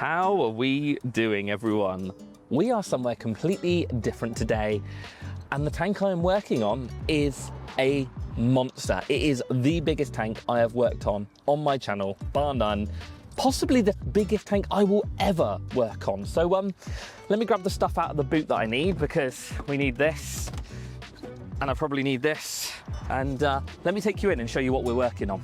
How are we doing, everyone? We are somewhere completely different today, and the tank I am working on is a monster. It is the biggest tank I have worked on my channel, bar none. Possibly the biggest tank I will ever work on. So let me grab the stuff out of the boot that I need, because we need this, and I probably need this. And let me take you in and show you what we're working on.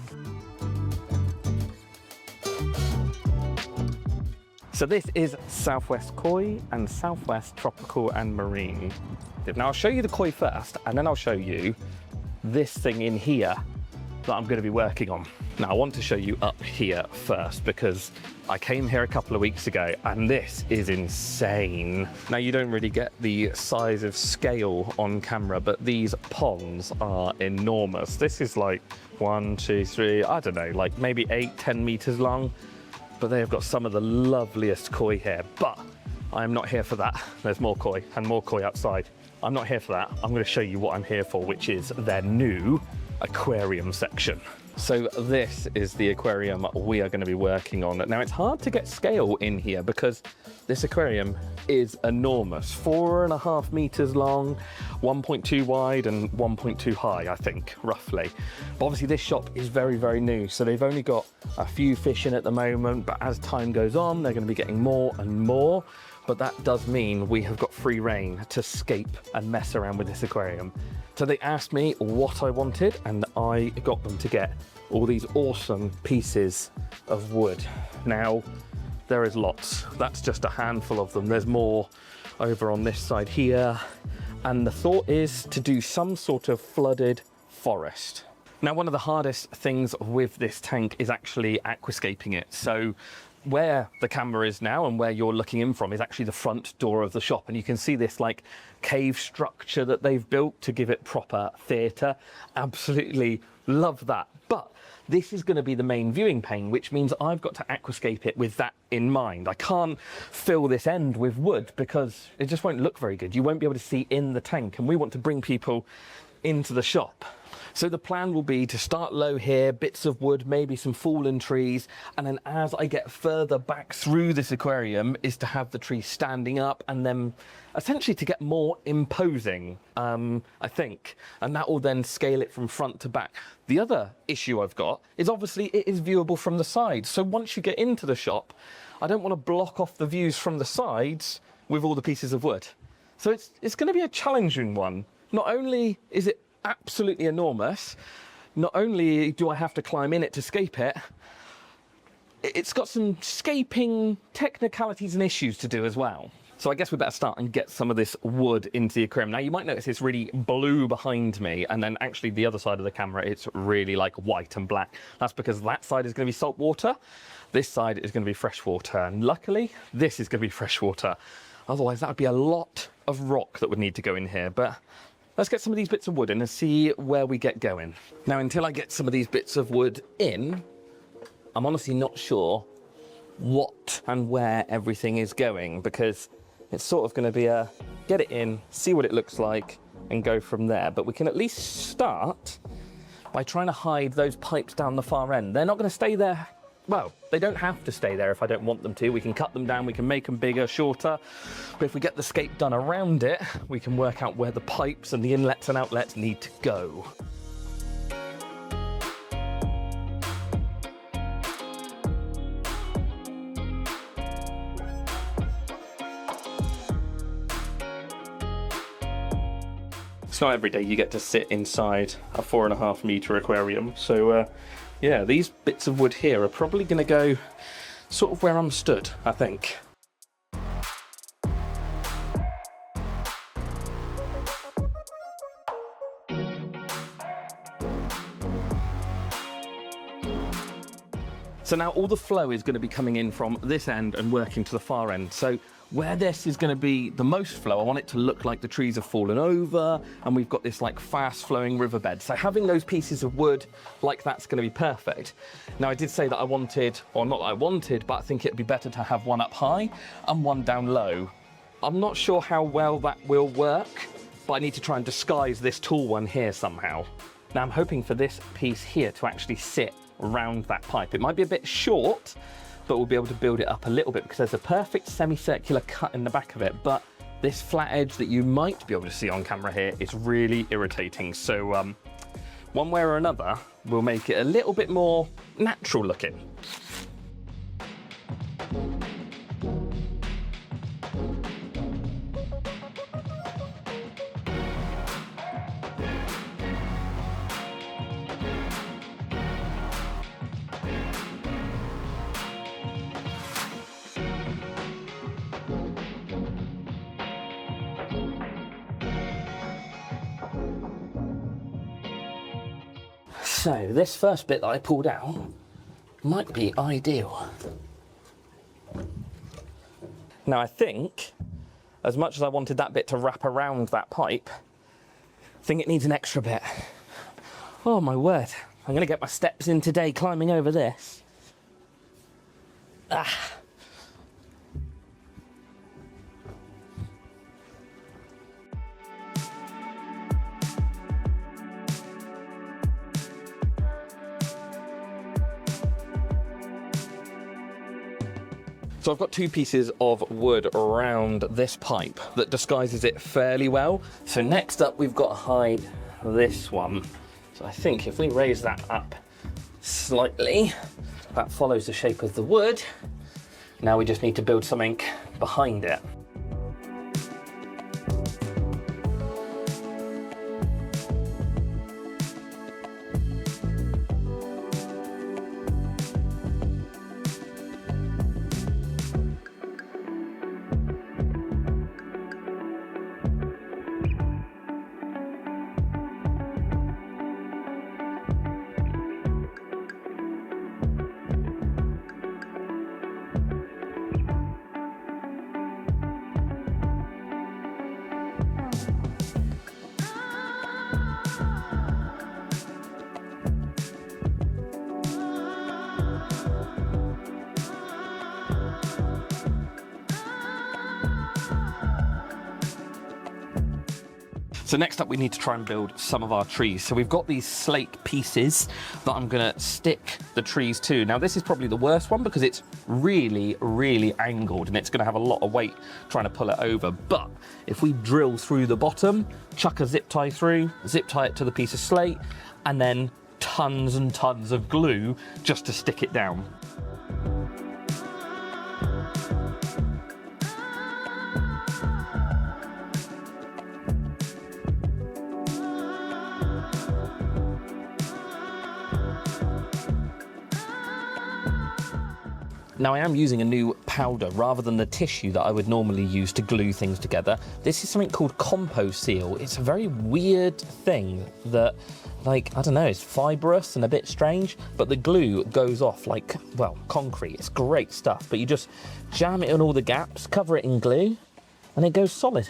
So this is Southwest Koi and Southwest Tropical and Marine. Now I'll show you the koi first, and then I'll show you this thing in here that I'm going to be working on. Now I want to show you up here first, because I came here a couple of weeks ago and this is insane. Now you don't really get the size of scale on camera, but these ponds are enormous. This is like 1, 2, 3, I don't know, like maybe 8, 10 meters long. But they have got some of the loveliest koi here. But I am not here for that. There's more koi and more koi outside. I'm not here for that. I'm going to show you what I'm here for, which is their new aquarium section. So this is the aquarium we are going to be working on. Now it's hard to get scale in here because this aquarium is enormous. 4.5 meters long, 1.2 wide and 1.2 high, I think, roughly. But obviously this shop is very, very new. So they've only got a few fish in at the moment, but as time goes on, they're going to be getting more and more. But that does mean we have got free reign to scape and mess around with this aquarium. So they asked me what I wanted, and I got them to get all these awesome pieces of wood. Now, there is lots. That's just a handful of them. There's more over on this side here. And the thought is to do some sort of flooded forest. Now, one of the hardest things with this tank is actually aquascaping it. So where the camera is now and where you're looking in from is actually the front door of the shop, and you can see this like cave structure that they've built to give it proper theatre. Absolutely love that. But this is going to be the main viewing pane, which means I've got to aquascape it with that in mind. I can't fill this end with wood because it just won't look very good. You won't be able to see in the tank, and we want to bring people into the shop. So the plan will be to start low here, bits of wood, maybe some fallen trees, and then as I get further back through this aquarium is to have the trees standing up, and then essentially to get more imposing, I think, and that will then scale it from front to back. The other issue I've got is obviously it is viewable from the sides. So once you get into the shop, I don't want to block off the views from the sides with all the pieces of wood. So it's going to be a challenging one. Not only is it absolutely enormous, not only do I have to climb in it to scape it, it's got some scaping technicalities and issues to do as well. So I guess we better start and get some of this wood into the aquarium. Now you might notice it's really blue behind me, and then actually the other side of the camera it's really like white and black. That's because that side is going to be salt water, this side is going to be fresh water, and luckily this is going to be fresh water. Otherwise that would be a lot of rock that would need to go in here. But let's get some of these bits of wood in and see where we get going. Now, until I get some of these bits of wood in, I'm honestly not sure what and where everything is going, because it's sort of going to be a get it in, see what it looks like, and go from there. But we can at least start by trying to hide those pipes down the far end. They're not going to stay there. Well, they don't have to stay there if I don't want them to. We can cut them down, we can make them bigger, shorter. But if we get the scape done around it, we can work out where the pipes and the inlets and outlets need to go. It's not every day you get to sit inside a 4.5 meter aquarium. So yeah, these bits of wood here are probably going to go sort of where I'm stood, I think. So now all the flow is going to be coming in from this end and working to the far end. So where this is going to be the most flow, I want it to look like the trees have fallen over and we've got this like fast flowing riverbed. So having those pieces of wood like that's going to be perfect. Now I did say that I wanted, or not that I wanted, but I think it'd be better to have one up high and one down low. I'm not sure how well that will work, but I need to try and disguise this tall one here somehow. Now I'm hoping for this piece here to actually sit around that pipe. It might be a bit short, but we'll be able to build it up a little bit because there's a perfect semicircular cut in the back of it, but this flat edge that you might be able to see on camera here is really irritating. So one way or another, we'll make it a little bit more natural looking. So this first bit that I pulled out might be ideal. Now I think, as much as I wanted that bit to wrap around that pipe, I think it needs an extra bit. Oh my word, I'm gonna get my steps in today climbing over this. Ah. So I've got two pieces of wood around this pipe that disguises it fairly well. So next up we've got to hide this one. So I think if we raise that up slightly, that follows the shape of the wood. Now we just need to build something behind it. So next up we need to try and build some of our trees. So we've got these slate pieces that I'm gonna stick the trees to. Now this is probably the worst one because it's really, really angled and it's gonna have a lot of weight trying to pull it over. But if we drill through the bottom, chuck a zip tie through, zip tie it to the piece of slate, and then tons and tons of glue just to stick it down. Now I am using a new powder rather than the tissue that I would normally use to glue things together. This is something called Compo Seal. It's a very weird thing that, like, I don't know, it's fibrous and a bit strange, but the glue goes off like, well, concrete. It's great stuff, but you just jam it in all the gaps, cover it in glue, and it goes solid.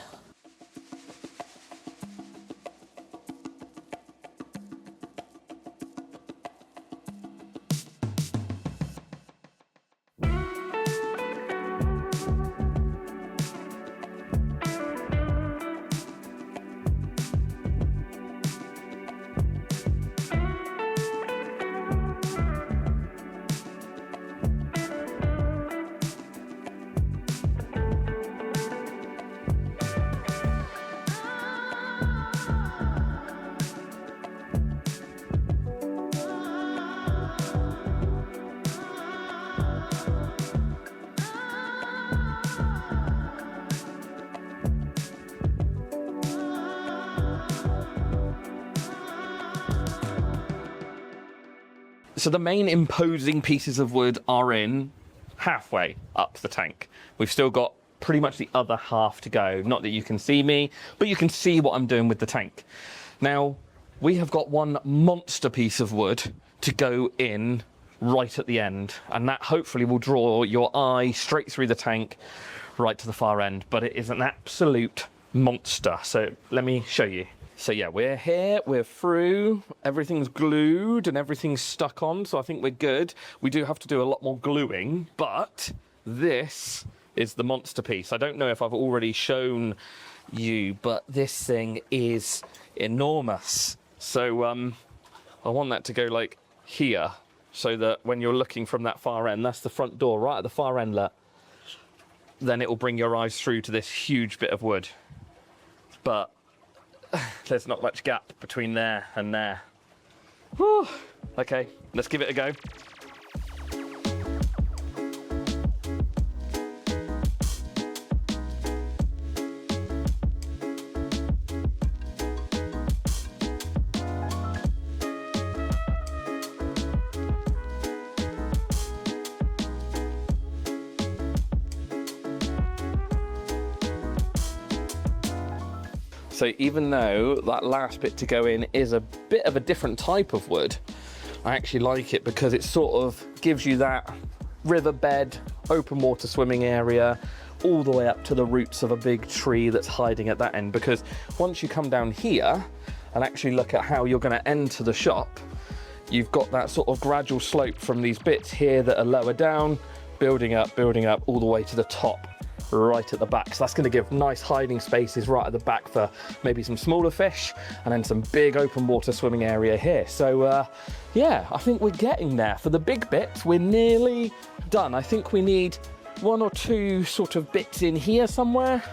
So the main imposing pieces of wood are in halfway up the tank. We've still got pretty much the other half to go. Not that you can see me, but you can see what I'm doing with the tank. Now, we have got one monster piece of wood to go in right at the end, and that hopefully will draw your eye straight through the tank right to the far end, but it is an absolute monster. So let me show you. So yeah, we're here, we're through, everything's glued and everything's stuck on, so I think we're good. We do have to do a lot more gluing, but this is the monster piece. I don't know if I've already shown you, but this thing is enormous. So I want that to go like here. so that when you're looking from that far end, that's the front door right at the far end, look, then it will bring your eyes through to this huge bit of wood. But there's not much gap between there and there. Whew. Okay, let's give it a go. So even though that last bit to go in is a bit of a different type of wood, I actually like it because it sort of gives you that riverbed, open water swimming area, all the way up to the roots of a big tree that's hiding at that end. Because once you come down here and actually look at how you're going to enter the shop, you've got that sort of gradual slope from these bits here that are lower down, building up all the way to the top, right at the back. So that's going to give nice hiding spaces right at the back for maybe some smaller fish, and then some big open water swimming area here. So yeah, I think we're getting there. For the big bits, we're nearly done. I think we need one or two sort of bits in here somewhere,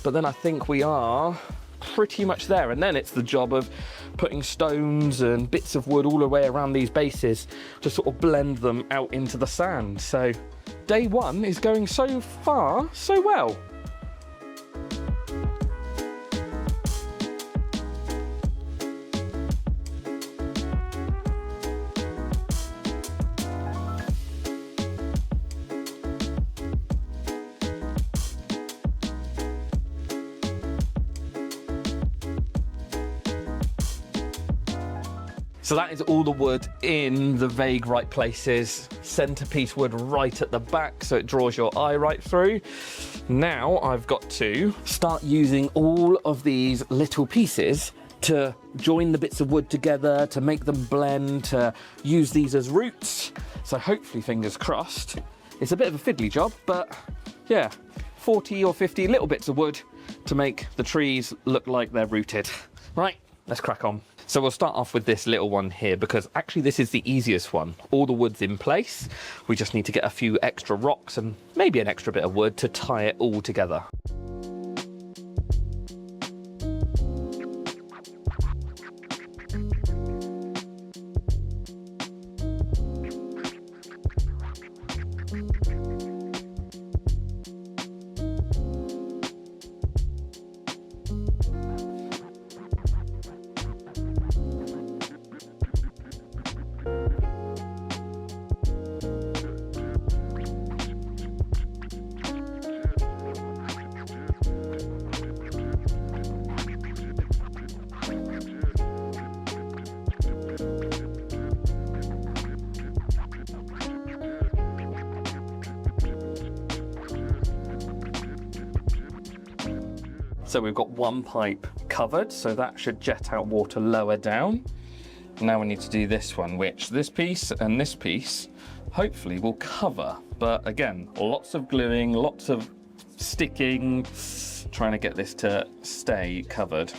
but then I think we are pretty much there. And then it's the job of putting stones and bits of wood all the way around these bases to sort of blend them out into the sand. So day one is going so far so well. So that is all the wood in the vague right places. Centerpiece wood right at the back, so it draws your eye right through. Now I've got to start using all of these little pieces to join the bits of wood together, to make them blend, to use these as roots. So hopefully, fingers crossed, it's a bit of a fiddly job, but yeah, 40 or 50 little bits of wood to make the trees look like they're rooted. Right, let's crack on. So we'll start off with this little one here, because actually this is the easiest one. All the wood's in place. We just need to get a few extra rocks and maybe an extra bit of wood to tie it all together. So we've got one pipe covered, so that should jet out water lower down. Now we need to do this one, which this piece and this piece hopefully will cover. But again, lots of gluing, lots of sticking, trying to get this to stay covered.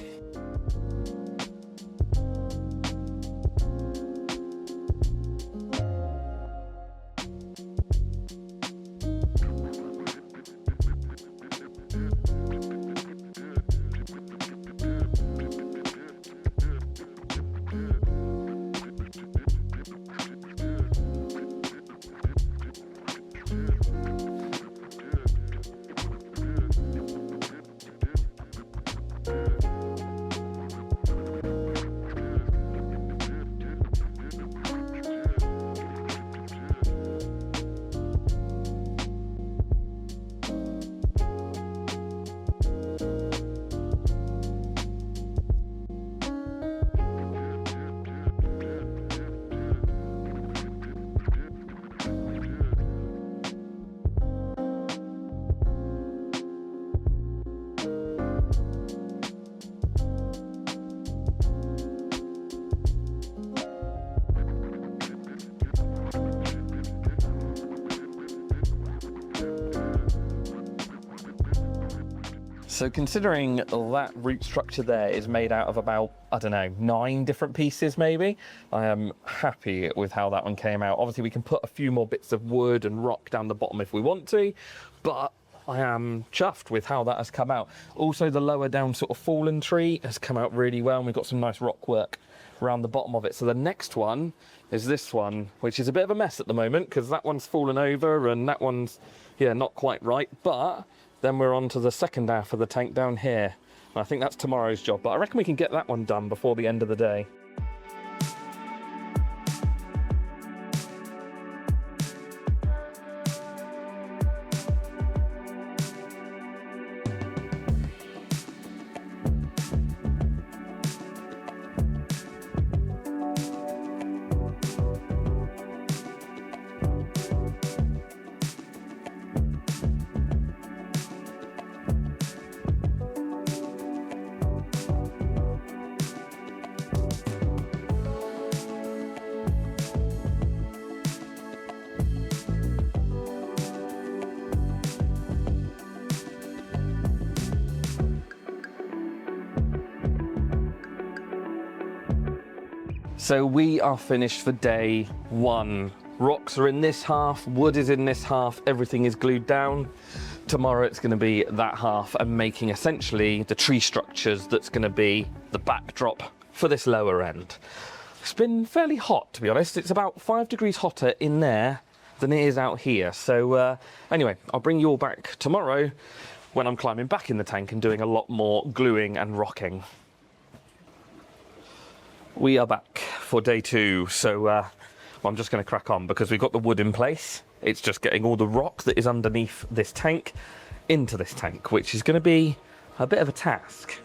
So considering that root structure there is made out of about, I don't know, 9 different pieces maybe, I am happy with how that one came out. Obviously we can put a few more bits of wood and rock down the bottom if we want to, but I am chuffed with how that has come out. Also the lower down sort of fallen tree has come out really well, and we've got some nice rock work around the bottom of it. So the next one is this one, which is a bit of a mess at the moment because that one's fallen over and that one's, yeah, not quite right, but then we're on to the second half of the tank down here. And I think that's tomorrow's job, but I reckon we can get that one done before the end of the day. So we are finished for day 1. Rocks are in this half, wood is in this half, everything is glued down. Tomorrow it's going to be that half and making essentially the tree structures that's going to be the backdrop for this lower end. It's been fairly hot, to be honest. It's about 5 degrees hotter in there than it is out here. So anyway, I'll bring you all back tomorrow when I'm climbing back in the tank and doing a lot more gluing and rocking. We are back for day 2, so well, I'm just going to crack on because we've got the wood in place. It's just getting all the rock that is underneath this tank into this tank, which is going to be a bit of a task.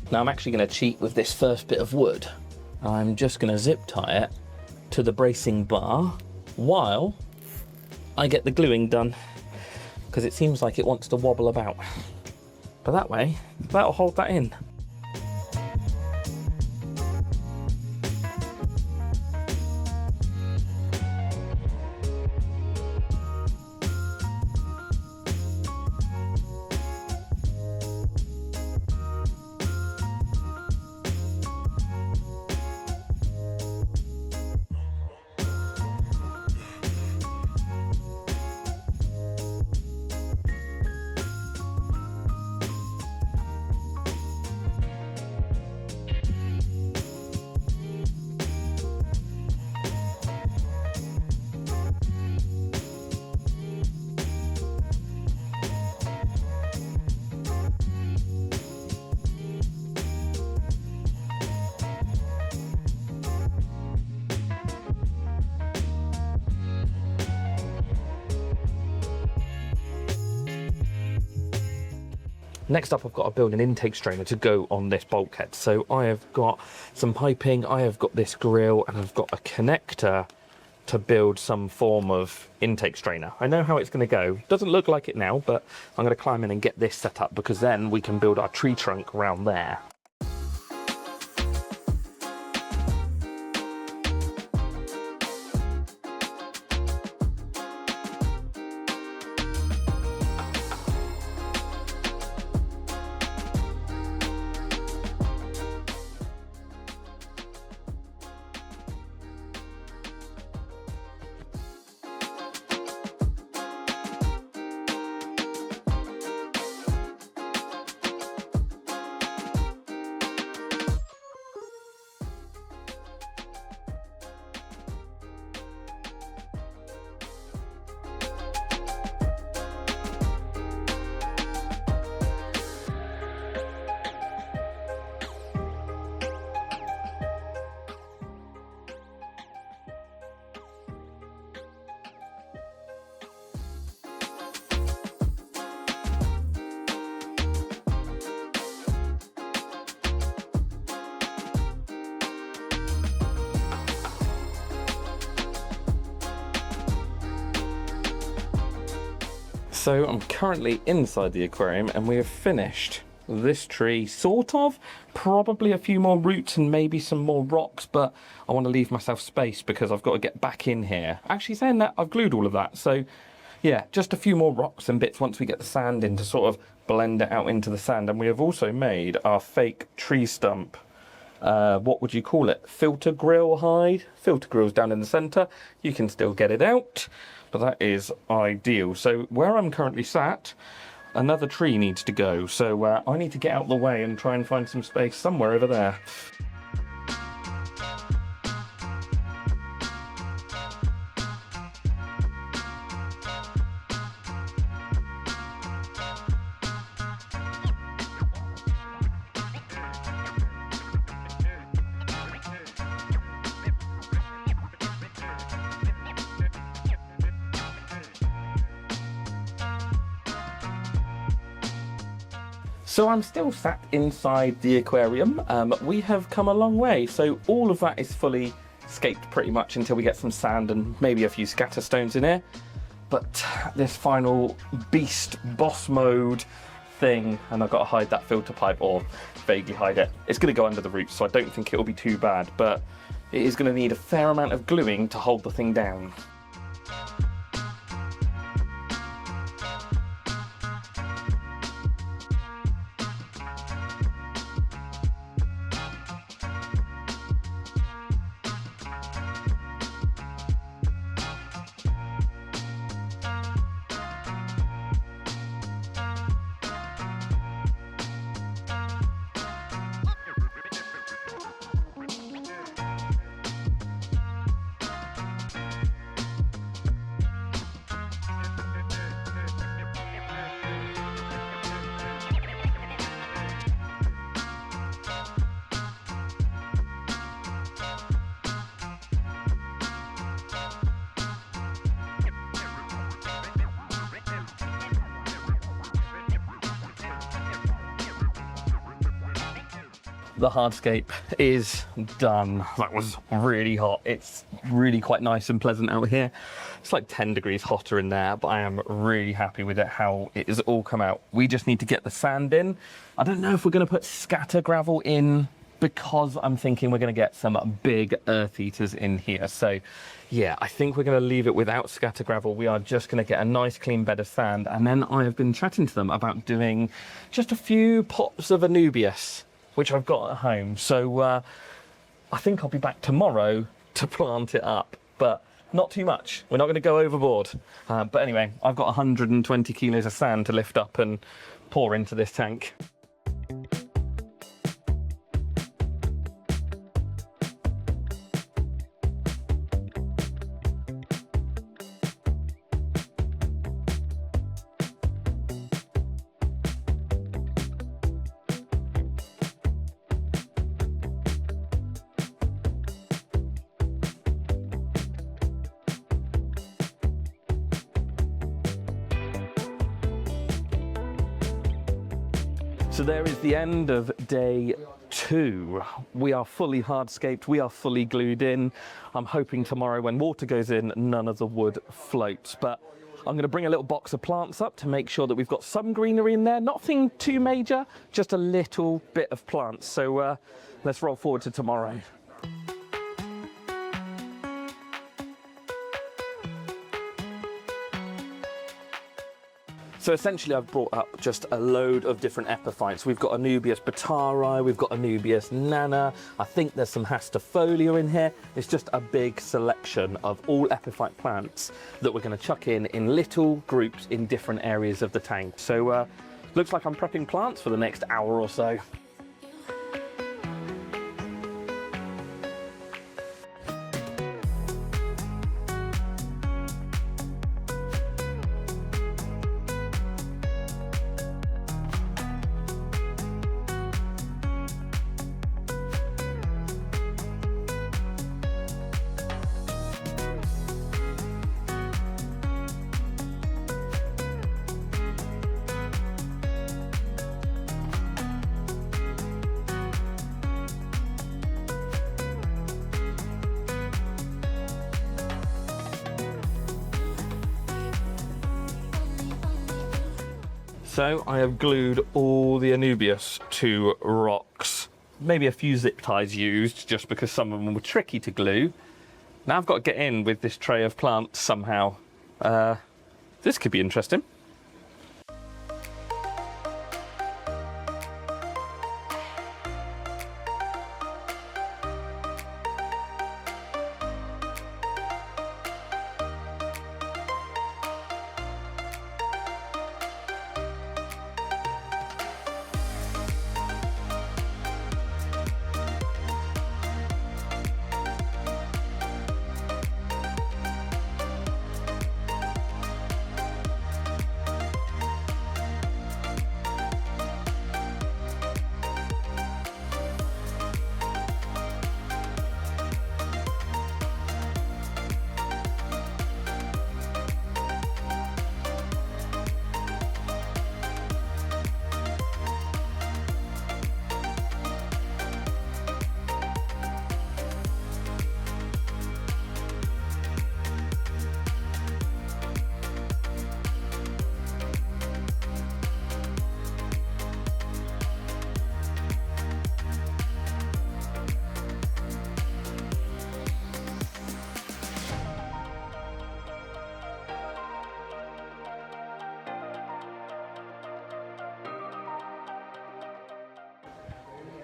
Now I'm actually going to cheat with this first bit of wood. I'm just going to zip tie it to the bracing bar while I get the gluing done, because it seems like it wants to wobble about. But that way, that'll hold that in. Next up, I've got to build an intake strainer to go on this bulkhead. So I have got some piping, I have got this grill, and I've got a connector to build some form of intake strainer. I know how it's going to go. Doesn't look like it now, but I'm going to climb in and get this set up because then we can build our tree trunk around there. So I'm currently inside the aquarium and we have finished this tree, sort of. Probably a few more roots and maybe some more rocks, but I want to leave myself space because I've got to get back in here. Actually, saying that, I've glued all of that, so yeah, just a few more rocks and bits once we get the sand in to sort of blend it out into the sand. And we have also made our fake tree stump, what would you call it, filter grill hide. Filter grill's down in the center, you can still get it out, but that is ideal. So where I'm currently sat, another tree needs to go, so I need to get out of the way and try and find some space somewhere over there. So I'm still sat inside the aquarium. We have come a long way. So all of that is fully scaped pretty much until we get some sand and maybe a few scatter stones in here. But this final beast boss mode thing, and I've got to hide that filter pipe, or vaguely hide it. It's going to go under the roots, so I don't think it will be too bad, but it is going to need a fair amount of gluing to hold the thing down. The hardscape is done. That was really hot. It's really quite nice and pleasant out here. It's like 10 degrees hotter in there, but I am really happy with it, how it has all come out. We just need to get the sand in. I don't know if we're going to put scatter gravel in, because I'm thinking we're going to get some big earth eaters in here. So yeah, I think we're going to leave it without scatter gravel. We are just going to get a nice clean bed of sand. And then I have been chatting to them about doing just a few pots of Anubias, which I've got at home. So I think I'll be back tomorrow to plant it up, but not too much. We're not going to go overboard. But anyway, I've got 120 kilos of sand to lift up and pour into this tank. So there is the end of day 2. We are fully hardscaped, we are fully glued in. I'm hoping tomorrow when water goes in, none of the wood floats. But I'm going to bring a little box of plants up to make sure that we've got some greenery in there. Nothing too major, just a little bit of plants. So let's roll forward to tomorrow. So essentially I've brought up just a load of different epiphytes. We've got Anubias batari, we've got Anubias nana, I think there's some hastifolia in here. It's just a big selection of all epiphyte plants that we're going to chuck in little groups in different areas of the tank. So looks like I'm prepping plants for the next hour or so. So I have glued all the Anubias to rocks. Maybe a few zip ties used, just because some of them were tricky to glue. Now I've got to get in with this tray of plants somehow. This could be interesting.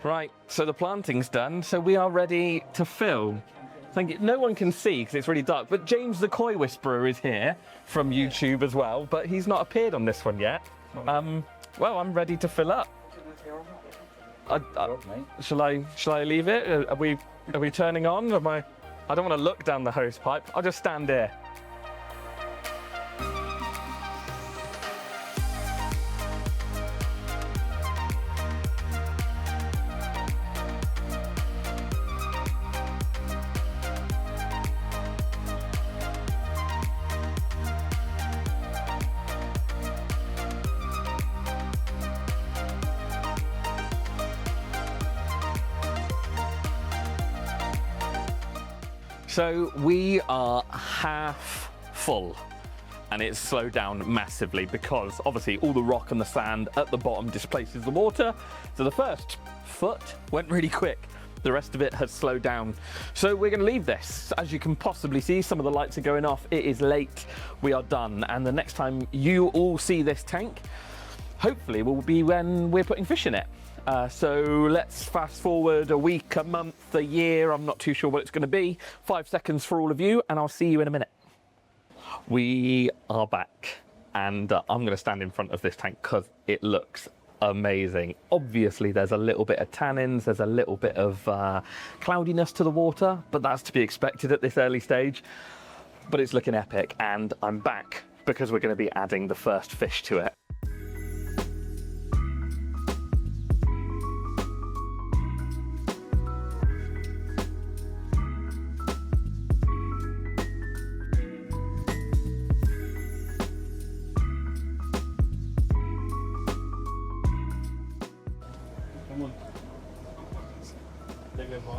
Right, so the planting's done, so we are ready to film. Thank you. No one can see because it's really dark, but James the Koi Whisperer is here from YouTube as well, but he's not appeared on this one yet. Well, I'm ready to fill up. Shall I leave it? Are we turning on? I don't want to look down the hose pipe. I'll just stand here. So we are half full, and it's slowed down massively because obviously all the rock and the sand at the bottom displaces the water. So the first foot went really quick. The rest of it has slowed down. So we're gonna leave this. As you can possibly see, some of the lights are going off. It is late, we are done. And the next time you all see this tank, hopefully will be when we're putting fish in it. So let's fast forward a week, a month, a year, I'm not too sure what it's going to be. 5 seconds for all of you, and I'll see you in a minute. We are back, and I'm going to stand in front of this tank because it looks amazing. Obviously, there's a little bit of tannins, there's a little bit of cloudiness to the water, but that's to be expected at this early stage. But it's looking epic, and I'm back because we're going to be adding the first fish to it.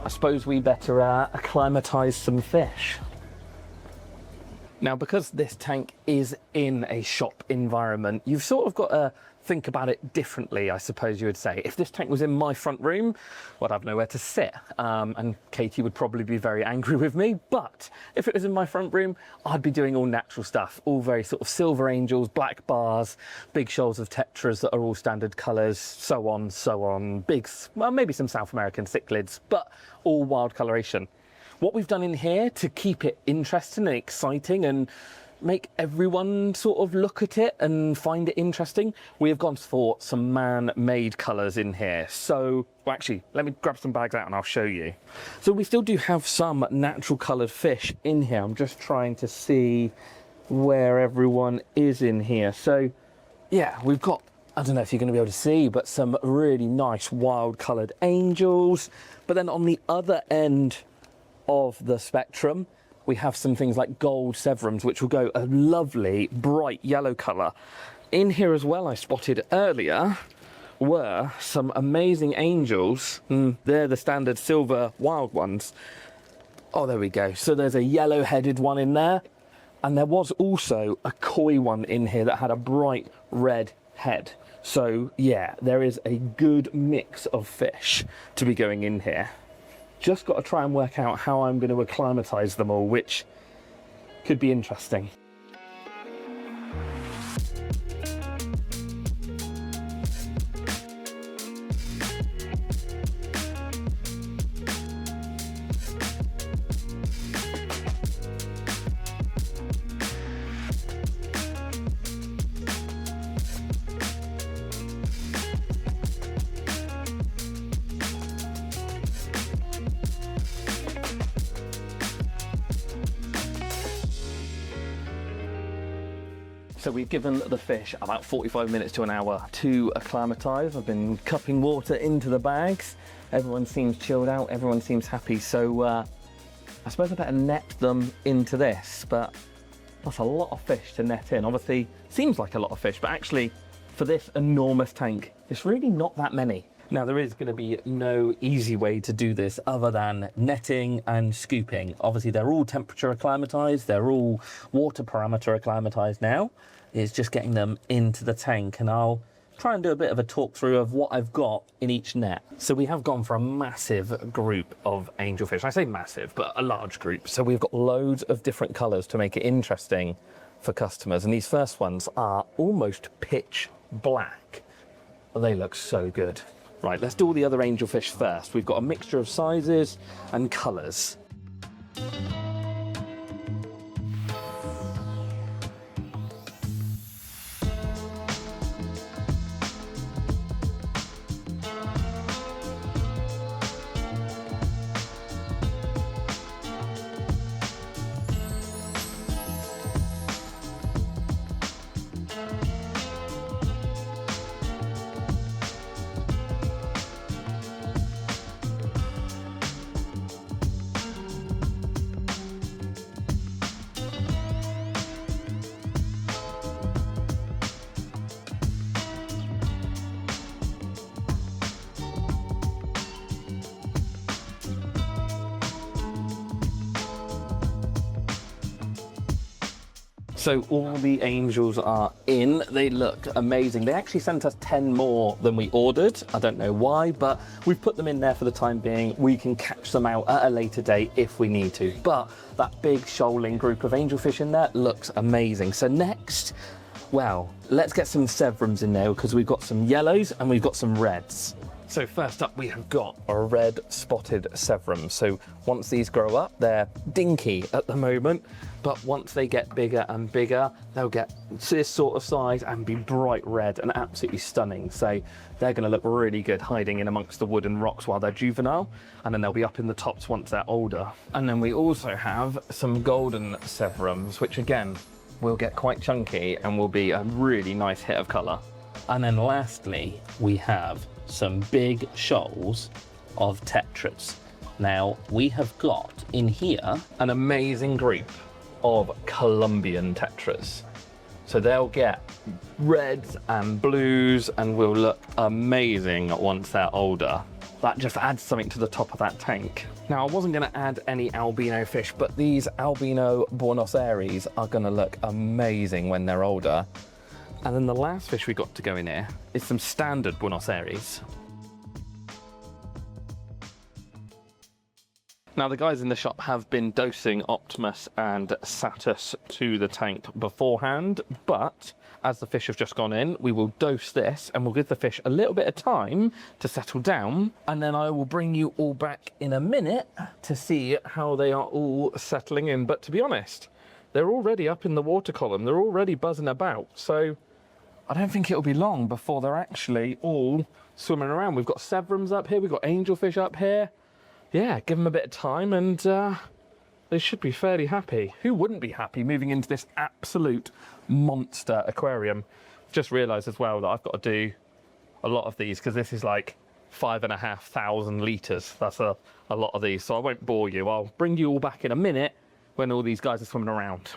I suppose we better acclimatize some fish. Now, because this tank is in a shop environment, you've sort of got to think about it differently, I suppose you would say. If this tank was in my front room, well, I'd have nowhere to sit, and Katie would probably be very angry with me. But if it was in my front room, I'd be doing all natural stuff, all very sort of silver angels, black bars, big shoals of tetras that are all standard colours, so on, well, maybe some South American cichlids, but all wild coloration. What we've done in here to keep it interesting and exciting and make everyone sort of look at it and find it interesting, we have gone for some man-made colours in here. So, well, actually, let me grab some bags out and I'll show you. So we still do have some natural coloured fish in here. I'm just trying to see where everyone is in here. So, yeah, we've got, I don't know if you're going to be able to see, but some really nice wild coloured angels. But then on the other end of the spectrum, we have some things like gold severums, which will go a lovely bright yellow colour. In here as well, I spotted earlier, were some amazing angels. They're the standard silver wild ones. Oh, there we go. So there's a yellow-headed one in there. And there was also a koi one in here that had a bright red head. So yeah, there is a good mix of fish to be going in here. Just got to try and work out how I'm going to acclimatize them all, which could be interesting. So we've given the fish about 45 minutes to an hour to acclimatise. I've been cupping water into the bags. Everyone seems chilled out, everyone seems happy. So I suppose I better net them into this, but that's a lot of fish to net in. Obviously, seems like a lot of fish, but actually for this enormous tank, it's really not that many. Now, there is going to be no easy way to do this other than netting and scooping. Obviously, they're all temperature acclimatized, they're all water parameter acclimatized now. It's just getting them into the tank, and I'll try and do a bit of a talk through of what I've got in each net. So we have gone for a massive group of angelfish. I say massive, but a large group. So we've got loads of different colors to make it interesting for customers. And these first ones are almost pitch black. They look so good. Right, let's do all the other angelfish first. We've got a mixture of sizes and colors. So all the angels are in. They look amazing. They actually sent us 10 more than we ordered. I don't know why, but we've put them in there for the time being. We can catch them out at a later date if we need to. But that big shoaling group of angelfish in there looks amazing. So next, well, let's get some severums in there because we've got some yellows and we've got some reds. So first up, we have got a red spotted severum. So once these grow up, they're dinky at the moment, but once they get bigger and bigger, they'll get this sort of size and be bright red and absolutely stunning. So they're going to look really good hiding in amongst the wood and rocks while they're juvenile, and then they'll be up in the tops once they're older. And then we also have some golden severums, which again, will get quite chunky and will be a really nice hit of colour. And then lastly, we have some big shoals of tetras. Now, we have got in here an amazing group of Colombian tetras. So they'll get reds and blues and will look amazing once they're older. That just adds something to the top of that tank. Now, I wasn't going to add any albino fish, but these albino Buenos Aires are going to look amazing when they're older. And then the last fish we got to go in here is some standard Buenos Aires. Now, the guys in the shop have been dosing Optimus and Satus to the tank beforehand, but as the fish have just gone in, we will dose this and we'll give the fish a little bit of time to settle down, and then I will bring you all back in a minute to see how they are all settling in. But to be honest, they're already up in the water column, they're already buzzing about, so I don't think it'll be long before they're actually all swimming around. We've got severums up here, we've got angelfish up here. Yeah, give them a bit of time and they should be fairly happy. Who wouldn't be happy moving into this absolute monster aquarium? Just realised as well that I've got to do a lot of these because this is like 5,500 litres. That's a lot of these, so I won't bore you. I'll bring you all back in a minute when all these guys are swimming around.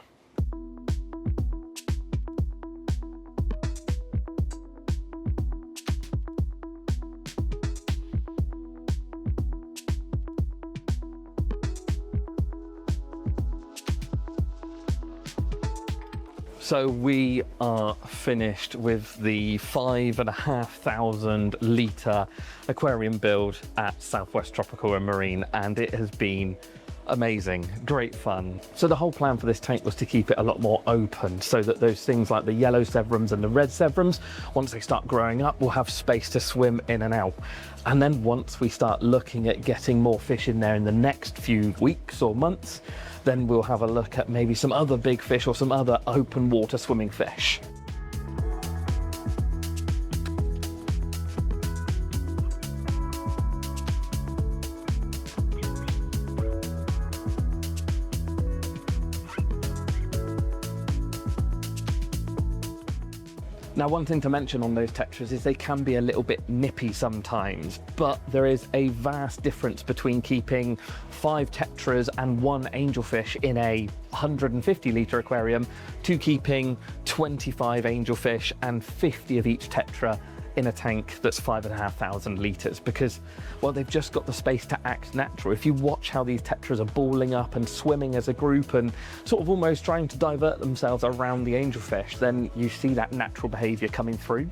So we are finished with the 5,500 litre aquarium build at Southwest Tropical and Marine, and it has been amazing, great fun. So the whole plan for this tank was to keep it a lot more open so that those things like the yellow severums and the red severums, once they start growing up, will have space to swim in and out. And then once we start looking at getting more fish in there in the next few weeks or months, then we'll have a look at maybe some other big fish or some other open water swimming fish. Now, one thing to mention on those tetras is they can be a little bit nippy sometimes, but there is a vast difference between keeping 5 tetras and 1 angelfish in a 150 litre aquarium to keeping 25 angelfish and 50 of each tetra in a tank that's 5,500 litres, because, well, they've just got the space to act natural. If you watch how these tetras are balling up and swimming as a group and sort of almost trying to divert themselves around the angelfish, then you see that natural behaviour coming through.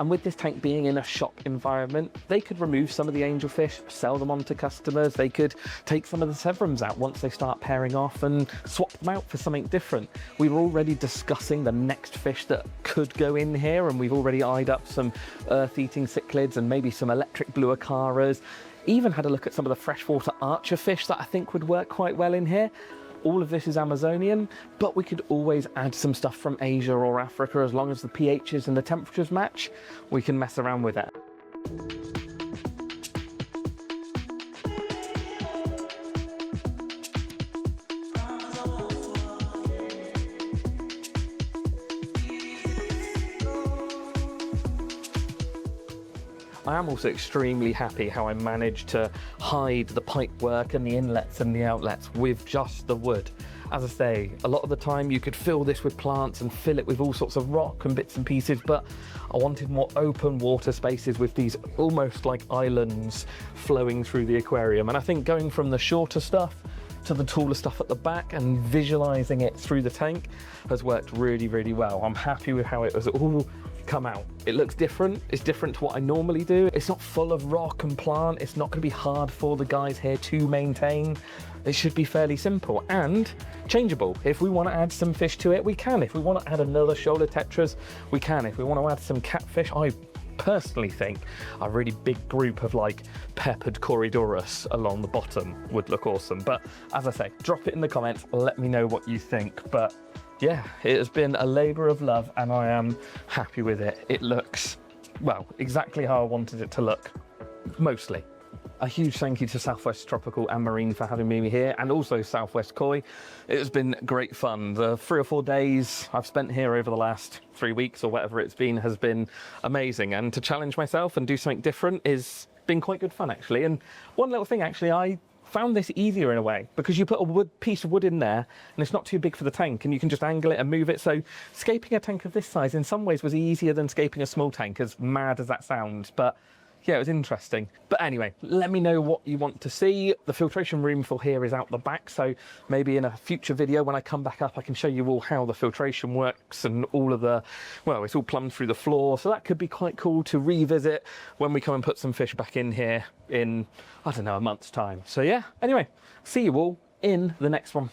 And with this tank being in a shop environment, they could remove some of the angelfish, sell them on to customers. They could take some of the severums out once they start pairing off and swap them out for something different. We were already discussing the next fish that could go in here, and we've already eyed up some earth-eating cichlids and maybe some electric blue acaras. Even had a look at some of the freshwater archer fish that I think would work quite well in here. All of this is Amazonian, but we could always add some stuff from Asia or Africa as long as the pHs and the temperatures match. We can mess around with it. I am also extremely happy how I managed to hide the pipework and the inlets and the outlets with just the wood. As I say, a lot of the time you could fill this with plants and fill it with all sorts of rock and bits and pieces, but I wanted more open water spaces with these almost like islands flowing through the aquarium. And I think going from the shorter stuff to the taller stuff at the back and visualizing it through the tank has worked really, really well. I'm happy with how it was all come out. It looks different. It's different to what I normally do. It's not full of rock and plant. It's not going to be hard for the guys here to maintain. It should be fairly simple and changeable. If we want to add some fish to it, we can. If we want to add another shoulder tetras, we can. If we want to add some catfish, I personally think a really big group of like peppered Corydoras along the bottom would look awesome. But as I say, drop it in the comments, let me know what you think. But yeah, it has been a labour of love and I am happy with it. It looks, well, exactly how I wanted it to look, mostly. A huge thank you to Southwest Tropical and Marine for having me here, and also Southwest Koi. It has been great fun. The 3 or 4 days I've spent here over the last 3 weeks or whatever it's been has been amazing, and to challenge myself and do something different has been quite good fun actually. And one little thing actually, I found this easier in a way because you put a piece of wood in there and it's not too big for the tank and you can just angle it and move it. So scaping a tank of this size in some ways was easier than scaping a small tank, as mad as that sounds. But yeah, it was interesting. But anyway, let me know what you want to see. The filtration room for here is out the back, so maybe in a future video when I come back up I can show you all how the filtration works and all of the, well, it's all plumbed through the floor, so that could be quite cool to revisit when we come and put some fish back in here in, I don't know, a month's time. So yeah, anyway, see you all in the next one.